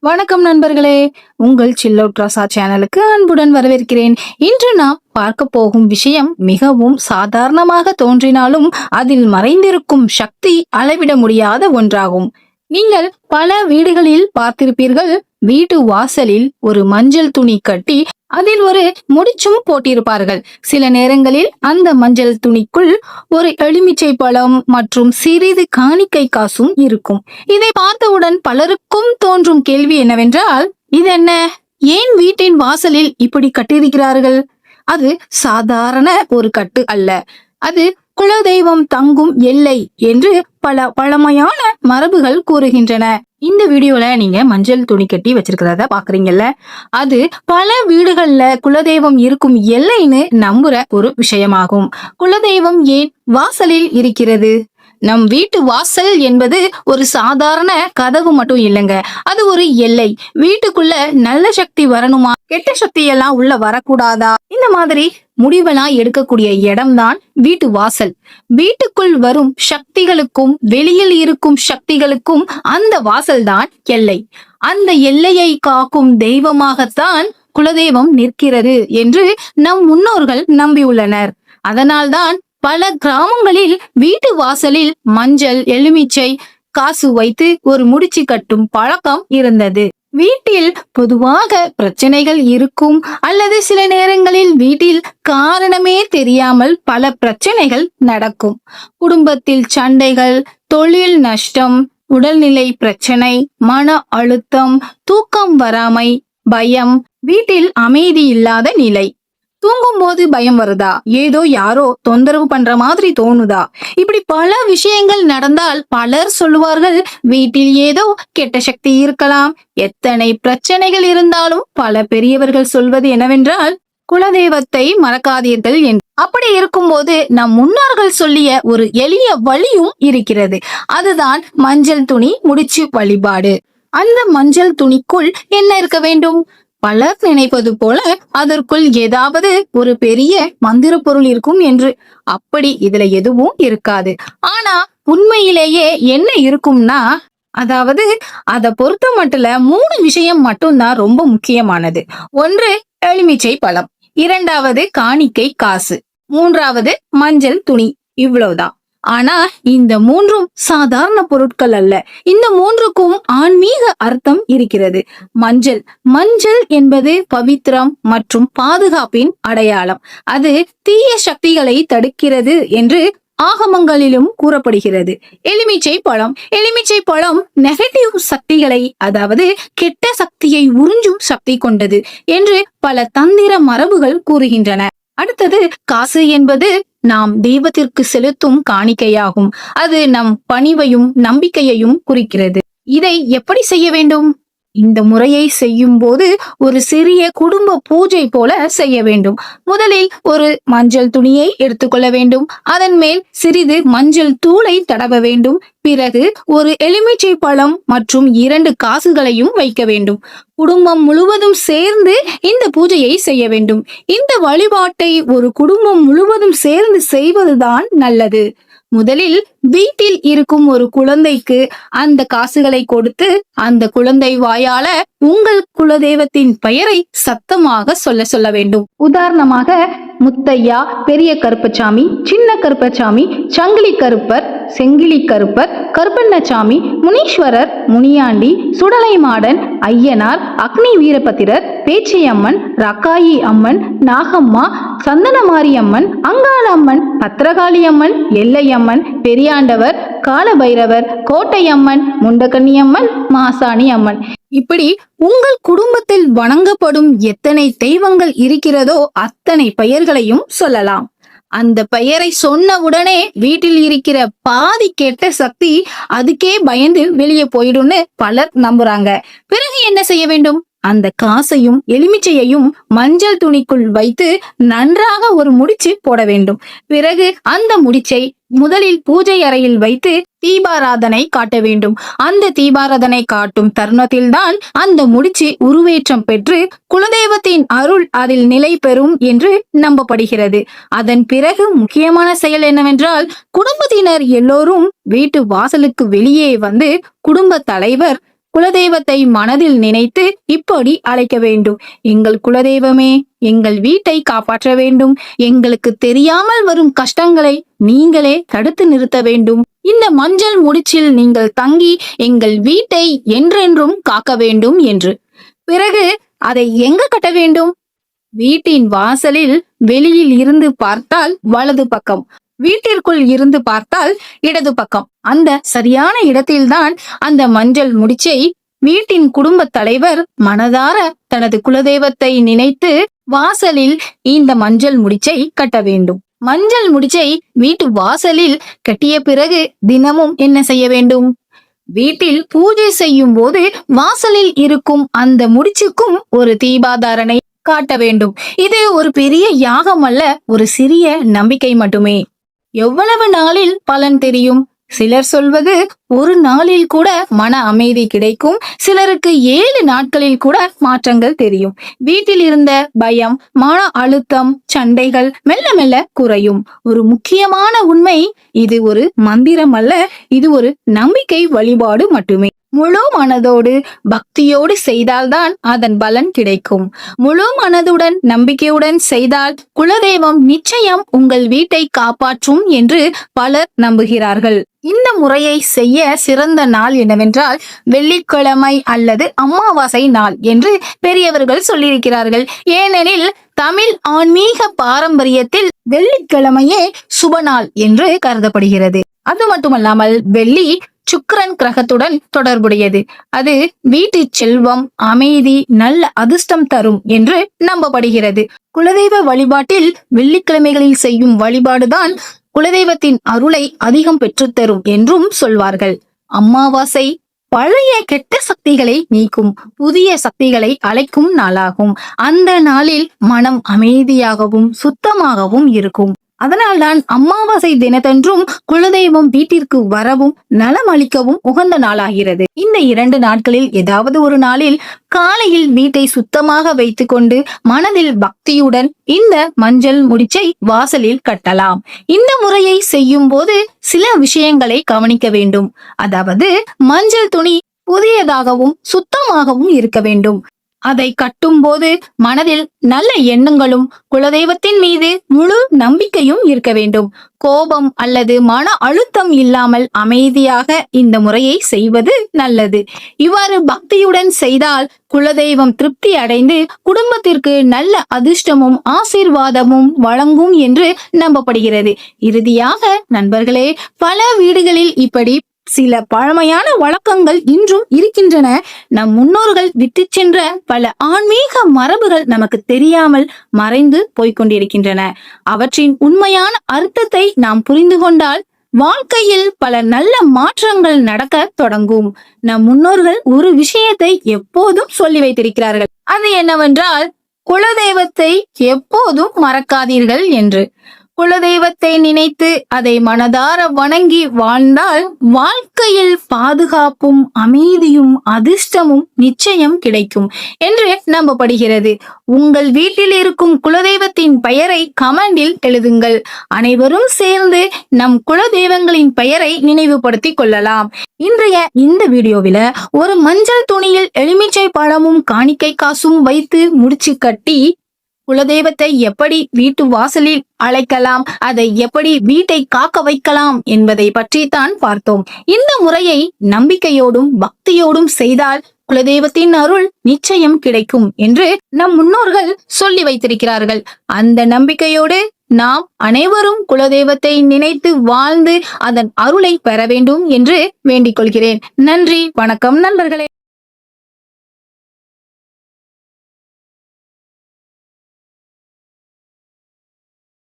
வணக்கம் நண்பர்களே, உங்கள் சில்லவுட் ராசா சேனலுக்கு அன்புடன் வரவேற்கிறேன். இன்று நாம் பார்க்க போகும் விஷயம் மிகவும் சாதாரணமாக தோன்றினாலும் அதில் மறைந்திருக்கும் சக்தி அளவிட முடியாத ஒன்றாகும். நீங்கள் பல வீடுகளில் பார்த்திருப்பீர்கள். வீட்டு வாசலில் ஒரு மஞ்சள் துணி கட்டி அதில் ஒரு முடிச்சும் போட்டிருப்பார்கள். சில நேரங்களில் அந்த மஞ்சள் துணிக்குள் ஒரு எலுமிச்சை பழம் மற்றும் சிறிது காணிக்கை காசும் இருக்கும். இதை பார்த்தவுடன் பலருக்கும் தோன்றும் கேள்வி என்னவென்றால், இது என்ன? ஏன் வீட்டின் வாசலில் இப்படி கட்டியிருக்கிறார்கள்? அது சாதாரண ஒரு கட்டு அல்ல. அது குலதெய்வம் தங்கும் எல்லை என்று பல பழமையான மரபுகள் கூறுகின்றன. இந்த வீடியோல நீங்க மஞ்சள் துணி கட்டி வச்சிருக்கிறத பாக்குறீங்கல்ல, அது பல வீடுகள்ல குலதெய்வம் இருக்கும் எல்லைன்னு நம்புற ஒரு விஷயமாகும். குலதெய்வம் ஏன் வாசலில் இருக்கிறது? நம் வீட்டு வாசல் என்பது ஒரு சாதாரண கதவு மட்டும் இல்லைங்க, அது ஒரு எல்லை. வீட்டுக்குள்ள நல்ல சக்தி வரணுமா, கெட்ட சக்தி எல்லாம் உள்ள வரக்கூடாதா, இந்த மாதிரி முடிவெல்லாம் எடுக்கக்கூடிய இடம்தான் வீட்டு வாசல். வீட்டுக்குள் வரும் சக்திகளுக்கும் வெளியில் இருக்கும் சக்திகளுக்கும் அந்த வாசல் தான் எல்லை. அந்த எல்லையை காக்கும் தெய்வமாகத்தான் குலதெய்வம் நிற்கிறது என்று நம் முன்னோர்கள் நம்பியுள்ளனர். அதனால்தான் பல கிராமங்களில் வீட்டு வாசலில் மஞ்சள், எலுமிச்சை காசு வைத்து ஒரு முடிச்சு கட்டும் பழக்கம் இருந்தது. வீட்டில் பொதுவாக பிரச்சனைகள் இருக்கும், அல்லது சில நேரங்களில் வீட்டில் காரணமே தெரியாமல் பல பிரச்சனைகள் நடக்கும். குடும்பத்தில் சண்டைகள், தொழில் நஷ்டம், உடல்நிலை பிரச்சனை, மன அழுத்தம், தூக்கம் வராமை, பயம், வீட்டில் அமைதி இல்லாத நிலை. தூங்கும் போது பயம் வருதா, ஏதோ யாரோ தொந்தரவு பண்ற மாதிரி தோணுதா, இப்படி பல விஷயங்கள் நடந்தால் பலர் சொல்லுவார்கள், வீட்டில் ஏதோ கெட்ட சக்தி இருக்கலாம். எத்தனை பிரச்சனைகள் இருந்தாலும் பல பெரியவர்கள் சொல்வது என்னவென்றால், குலதெய்வத்தை மறக்காதீர்கள் என்று. அப்படி இருக்கும்போது நம் முன்னோர்கள் சொல்லிய ஒரு எளிய வழியும் இருக்கிறது. அதுதான் மஞ்சள் துணி முடிச்சு வழிபாடு. அந்த மஞ்சள் துணிக்குள் என்ன இருக்க வேண்டும்? பலர் நினைப்பது போல அதற்குள் ஏதாவது ஒரு பெரிய மந்திர பொருள் இருக்கும் என்று. அப்படி இதுல எதுவும் இருக்காது. ஆனா உண்மையிலேயே என்ன இருக்கும்னா, அதாவது அதை பொறுத்த மட்டும் 3 விஷயம் மட்டும்தான் ரொம்ப முக்கியமானது. ஒன்று எலுமிச்சை பழம், இரண்டாவது காணிக்கை காசு, மூன்றாவது மஞ்சள் துணி. இவ்வளவுதான். ஆனா இந்த மூன்றும் சாதாரண பொருட்கள் அல்ல. இந்த மூன்றுக்கும் ஆன்மீக அர்த்தம் இருக்கிறது. மஞ்சள் மஞ்சள் என்பது பவித்திரம் மற்றும் பாதுகாப்பின் அடையாளம். அது தீய சக்திகளை தடுக்கிறது என்று ஆகமங்களிலும் கூறப்படுகிறது. எலுமிச்சை பழம் நெகட்டிவ் சக்திகளை, அதாவது கெட்ட சக்தியை உறிஞ்சும் சக்தி கொண்டது என்று பல தந்திர மரபுகள் கூறுகின்றன. அடுத்தது காசு என்பது நாம் தெய்வத்திற்கு செலுத்தும் காணிக்கையாகும். அது நம் பணிவையும் நம்பிக்கையையும் குறிக்கிறது. இதை எப்படி செய்ய வேண்டும்? இந்த முறையை செய்யும் போது ஒரு சிறிய குடும்ப பூஜை போல செய்ய வேண்டும். முதலில் ஒரு மஞ்சள் துணியை எடுத்துக்கொள்ள வேண்டும். அதன் மேல் சிறிது மஞ்சள் தூளை தடவ வேண்டும். பிறகு ஒரு எலுமிச்சை பழம் மற்றும் 2 காசுகளையும் வைக்க வேண்டும். குடும்பம் முழுவதும் சேர்ந்து இந்த பூஜையை செய்ய வேண்டும். இந்த வழிபாட்டை ஒரு குடும்பம் முழுவதும் சேர்ந்து செய்வதுதான் நல்லது. முதலில் வீட்டில் இருக்கும் ஒரு குழந்தைக்கு அந்த காசுகளை கொடுத்து அந்த குழந்தை வாயால உங்கள் குலதெய்வத்தின் பெயரை சத்தமாக சொல்ல வேண்டும். உதாரணமாக, முத்தையா, பெரிய கருப்பசாமி, சின்ன கருப்பசாமி, சங்கிலி கருப்பர், செங்கிலி கருப்பர், கருப்பண்ணசாமி, முனீஸ்வரர், முனியாண்டி, சுடலை மாடன், ஐயனார், அக்னி வீரபத்திரர், பேச்சையம்மன், ரக்காயி அம்மன், நாகம்மா, சந்தனமாரி அம்மன், அங்காளம்மன், பத்திரகாளி அம்மன், எல்லையம்மன், பெரியாண்டவர், காலபைரவர், கோட்டையம்மன், முண்டகன்னியம்மன், மாசாணி அம்மன். இப்படி உங்கள் குடும்பத்தில் வணங்கப்படும் எத்தனை தெய்வங்கள் இருக்கிறதோ அத்தனை பெயர்களையும் சொல்லலாம். அந்த பெயரை சொன்ன உடனே வீட்டில் இருக்கிற பாதி கெட்ட சக்தி அதுக்கே பயந்து வெளியே போயிடும்னு பலர் நம்புறாங்க. பிறகு என்ன செய்ய வேண்டும்? அந்த காசையும் எலுமிச்சையையும் மஞ்சள் துணிக்குள் வைத்து நன்றாக ஒரு முடிச்சு போட வேண்டும். பிறகு அந்த முடிச்சை முதலில் பூஜை அறையில் வைத்து தீபாராதனை காட்ட வேண்டும். அந்த தீபாராதனை காட்டும் தருணத்தில்தான் அந்த முடிச்சு உருவேற்றம் பெற்று குலதெய்வத்தின் அருள் அதில் நிலை பெறும் என்று நம்பப்படுகிறது. அதன் பிறகு முக்கியமான செயல் என்னவென்றால், குடும்பத்தினர் எல்லோரும் வீட்டு வாசலுக்கு வெளியே வந்து குடும்ப தலைவர் குலதெய்வத்தை மனதில் நினைத்து இப்படி அழைக்க வேண்டும். எங்கள் குலதெய்வமே, எங்கள் வீட்டை காப்பாற்ற வேண்டும். எங்களுக்கு தெரியாமல் வரும் கஷ்டங்களை நீங்களே தடுத்து நிறுத்த வேண்டும். இந்த மஞ்சள் முடிச்சில் நீங்கள் தங்கி எங்கள் வீட்டை என்றென்றும் காக்க வேண்டும் என்று. பிறகு அதை எங்க கட்ட வேண்டும்? வீட்டின் வாசலில் வெளியில் இருந்து பார்த்தால் வலது பக்கம், வீட்டிற்குள் இருந்து பார்த்தால் இடது பக்கம். அந்த சரியான இடத்தில்தான் அந்த மஞ்சள் முடிச்சை வீட்டின் குடும்ப தலைவர் மனதார தனது குலதெய்வத்தை நினைத்து வாசலில் இந்த மஞ்சள் முடிச்சை கட்ட வேண்டும். மஞ்சள் முடிச்சை வீட்டு வாசலில் கட்டிய பிறகு தினமும் என்ன செய்ய வேண்டும்? வீட்டில் பூஜை செய்யும் போது வாசலில் இருக்கும் அந்த முடிச்சுக்கும் ஒரு தீபாதாரணை காட்ட வேண்டும். இது ஒரு பெரிய யாகம் அல்ல, ஒரு சிறிய நம்பிக்கை மட்டுமே. எவ்வளவு நாளில் பலன் தெரியும்? சிலர் சொல்வது ஒரு நாளில் கூட மன அமைதி கிடைக்கும், சிலருக்கு 7 நாட்களில் கூட மாற்றங்கள் தெரியும். வீட்டில் இருந்த பயம், மன அழுத்தம், சண்டைகள் மெல்ல மெல்ல குறையும். ஒரு முக்கியமான உண்மை, இது ஒரு மந்திரம் அல்ல, இது ஒரு நம்பிக்கை வழிபாடு மட்டுமே. முழு மனதோடு பக்தியோடு செய்தால்தான் அதன் பலன் கிடைக்கும். முழு மனதுடன் நம்பிக்கையுடன் செய்தால் குலதெய்வம் நிச்சயம் உங்கள் வீட்டை காப்பாற்றும் என்று பலர் நம்புகிறார்கள். இந்த முறையை செய்ய சிறந்த நாள் என்னவென்றால் வெள்ளிக்கிழமை அல்லது அமாவாசை நாள் என்று பெரியவர்கள் சொல்லியிருக்கிறார்கள். ஏனெனில் தமிழ் ஆன்மீக பாரம்பரியத்தில் வெள்ளிக்கிழமையே சுப நாள் என்று கருதப்படுகிறது. அது மட்டுமல்லாமல் வெள்ளி சுக்கிரன் கிரகத்துடன் தொடர்புடையது. அது வீட்டு செல்வம், அமைதி, நல்ல அதிர்ஷ்டம் தரும் என்று நம்பப்படுகிறது. குலதெய்வ வழிபாட்டில் வெள்ளிக்கிழமைகளில் செய்யும் வழிபாடுதான் குலதெய்வத்தின் அருளை அதிகம் பெற்றுத்தரும் என்றும் சொல்வார்கள். அமாவாசை பழைய கெட்ட சக்திகளை நீக்கும், புதிய சக்திகளை அழைக்கும் நாளாகும். அந்த நாளில் மனம் அமைதியாகவும் சுத்தமாகவும் இருக்கும். அதனால்தான் அமாவாசை தினத்தன்றும் குலதெய்வம் வீட்டிற்கு வரவும் நலம் அளிக்கவும் உகந்த நாளாகிறது. இந்த 2 நாட்களில் ஏதாவது ஒரு நாளில் காலையில் வீட்டை சுத்தமாக வைத்துக் கொண்டு மனதில் பக்தியுடன் இந்த மஞ்சள் முடிச்சை வாசலில் கட்டலாம். இந்த முறையை செய்யும் போது சில விஷயங்களை கவனிக்க வேண்டும். அதாவது மஞ்சள் துணி புதியதாகவும் சுத்தமாகவும் இருக்க வேண்டும். அதை கட்டும் போது மனதில் நல்ல எண்ணங்களும் குலதெய்வத்தின் மீது முழு நம்பிக்கையும் இருக்க வேண்டும். கோபம் அல்லது மன அழுத்தம் இல்லாமல் அமைதியாக இந்த முறையை செய்வது நல்லது. இவ்வாறு பக்தியுடன் செய்தால் குலதெய்வம் திருப்தி அடைந்து குடும்பத்திற்கு நல்ல அதிர்ஷ்டமும் ஆசீர்வாதமும் வழங்கும் என்று நம்பப்படுகிறது. இறுதியாக நண்பர்களே, பல வீடுகளில் இப்படி சில பழமையான வழக்கங்கள் இன்றும் இருக்கின்றன. நம் முன்னோர்கள் விட்டு சென்ற பல ஆன்மீக மரபுகள் நமக்கு தெரியாமல் மறைந்து போய்கொண்டிருக்கின்றன. அவற்றின் உண்மையான அர்த்தத்தை நாம் புரிந்து கொண்டால் வாழ்க்கையில் பல நல்ல மாற்றங்கள் நடக்க தொடங்கும். நம் முன்னோர்கள் ஒரு விஷயத்தை எப்போதும் சொல்லி வைத்திருக்கிறார்கள். அது என்னவென்றால், குலதெய்வத்தை எப்போதும் மறக்காதீர்கள் என்று. குலதெய்வத்தை நினைத்து அதை மனதார வணங்கி வாழ்ந்தால் வாழ்க்கையில் பாதுகாப்பும் அமைதியும் அதிர்ஷ்டமும் நிச்சயம் கிடைக்கும் என்று நம்பப்படுகிறது. உங்கள் வீட்டில் இருக்கும் குலதெய்வத்தின் பெயரை கமெண்டில் எழுதுங்கள். அனைவரும் சேர்ந்து நம் குலதெய்வங்களின் பெயரை நினைவுபடுத்திக் கொள்ளலாம். இன்றைய இந்த வீடியோவில ஒரு மஞ்சள் துணியில் எலுமிச்சை பழமும் காணிக்கை காசும் வைத்து முடிச்சு கட்டி குலதெய்வத்தை எப்படி வீட்டு வாசலில் அழைக்கலாம், அதை எப்படி வீட்டை காக்க வைக்கலாம் என்பதை பற்றி தான் பார்த்தோம். இந்த முறையை நம்பிக்கையோடும் பக்தியோடும் செய்தால் குலதெய்வத்தின் அருள் நிச்சயம் கிடைக்கும் என்று நம் முன்னோர்கள் சொல்லி வைத்திருக்கிறார்கள். அந்த நம்பிக்கையோடு நாம் அனைவரும் குலதெய்வத்தை நினைத்து வாழ்ந்து அதன் அருளை பெற வேண்டும் என்று வேண்டிக் கொள்கிறேன். நன்றி, வணக்கம் நண்பர்களே.